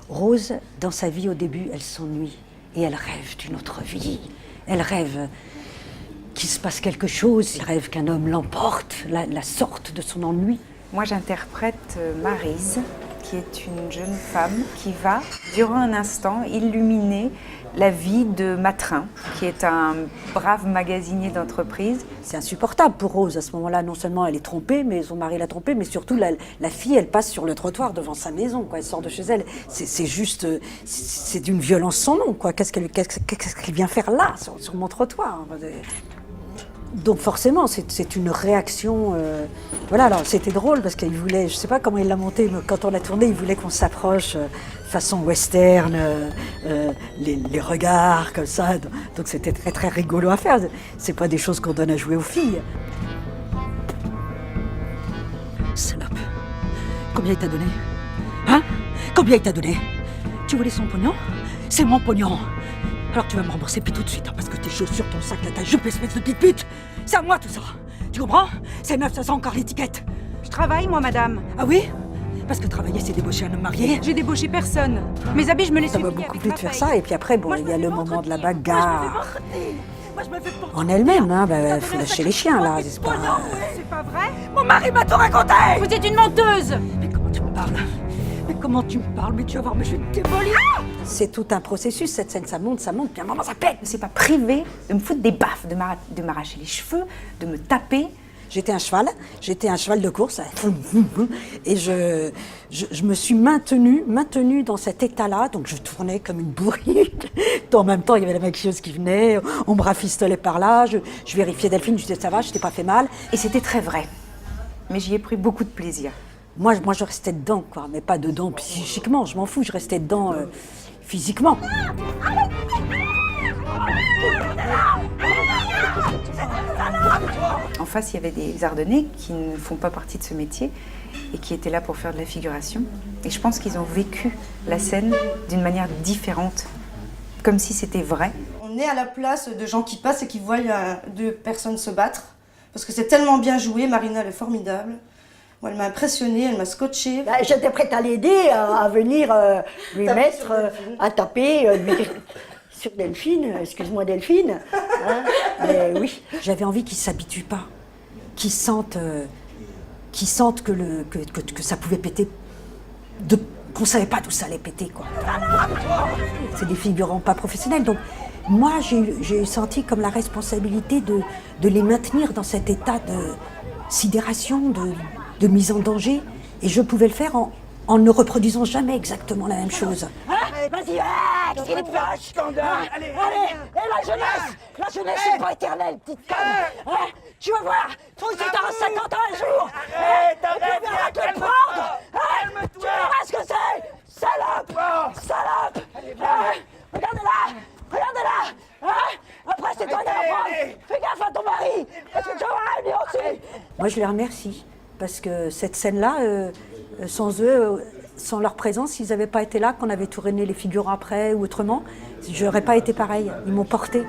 Rose, dans sa vie au début, elle s'ennuie et elle rêve d'une autre vie. Elle rêve qu'il se passe quelque chose, elle rêve qu'un homme l'emporte, la sorte de son ennui. Moi, j'interprète Maryse, qui est une jeune femme qui va, durant un instant, illuminer la vie de Matrin, qui est un brave magasinier d'entreprise. C'est insupportable pour Rose à ce moment-là. Non seulement elle est trompée, mais son mari l'a trompée, mais surtout la fille, elle passe sur le trottoir devant sa maison, quoi. Elle sort de chez elle. C'est juste, c'est d'une violence sans nom, quoi. Qu'est-ce qu'elle vient faire là, sur mon trottoir? Donc forcément, c'est une réaction. Voilà, alors c'était drôle parce qu'il voulait, je sais pas comment il l'a monté, mais quand on a tourné, il voulait qu'on s'approche façon western, les regards comme ça. Donc c'était très très rigolo à faire. C'est pas des choses qu'on donne à jouer aux filles. Salope. Combien il t'a donné? Hein? Combien il t'a donné? Tu voulais son pognon? C'est mon pognon. Alors tu vas me rembourser puis tout de suite, hein, parce que tes chaussures, ton sac, là, ta jupe, espèce de petite pute, c'est à moi tout ça. Tu comprends? C'est 900 encore l'étiquette. Je travaille, moi, madame. Ah oui? Parce que travailler, c'est débaucher un homme marié. J'ai débauché personne. Mes habits, je me les suis Ça m'a payés beaucoup avec plu ma de faire paye. ça, et puis après, bon, il y a le moment de la bagarre. Moi, je me fais porter. En elle-même, hein, bah, faut lâcher les chiens, là, c'est pas... C'est pas vrai? Mon mari m'a tout raconté! Vous êtes une menteuse! Mais comment tu me parles? Mais comment tu me parles? Mais tu vas voir, mais je vais te démolir! C'est tout un processus, cette scène, ça monte, puis à un moment, ça pète! Je ne sais pas privé de me foutre des baffes, de m'arracher les cheveux, de me taper. J'étais un cheval de course, et je me suis maintenue dans cet état-là, donc je tournais comme une bourrique. En même temps, il y avait la maquilleuse qui venait, on me rafistolait par là, je vérifiais Delphine, je disais ça va, je t'ai pas fait mal. Et c'était très vrai. Mais j'y ai pris beaucoup de plaisir. Moi, je restais dedans, quoi, mais pas dedans psychiquement, je m'en fous, je restais dedans physiquement. En face, il y avait des Ardennais qui ne font pas partie de ce métier et qui étaient là pour faire de la figuration. Et je pense qu'ils ont vécu la scène d'une manière différente, comme si c'était vrai. On est à la place de gens qui passent et qui voient deux personnes se battre. Parce que c'est tellement bien joué, Marina elle est formidable. Moi, elle m'a impressionnée, elle m'a scotché. J'étais prête à l'aider, à venir lui Taper mettre, sur Delphine. à taper, lui dire sur Delphine, excuse-moi Delphine. Hein, mais oui. J'avais envie qu'ils ne s'habituent pas, qu'ils sentent que ça pouvait péter, qu'on ne savait pas d'où ça allait péter, quoi. C'est des figurants pas professionnels, donc moi j'ai senti comme la responsabilité de les maintenir dans cet état de sidération, de mise en danger, et je pouvais le faire en ne reproduisant jamais exactement la même chose. Vas-y, qu'est-ce qu'il est proche. Allez, et la jeunesse c'est pas éternel, petite conne. Hein, tu vas voir, toi aussi t'auras 50 ans un jour. Et tu verras te le prendre. Hein, tu verras ce que c'est. Salope. Regardez-la. Hein, après c'est toi qui vas prendre. Fais gaffe à ton mari, parce que tu vas voir lui aussi. Moi je les remercie, parce que cette scène-là, sans eux, sans leur présence, s'ils n'avaient pas été là, qu'on avait tourné les figurants après ou autrement, j'aurais pas été pareil. Ils m'ont porté.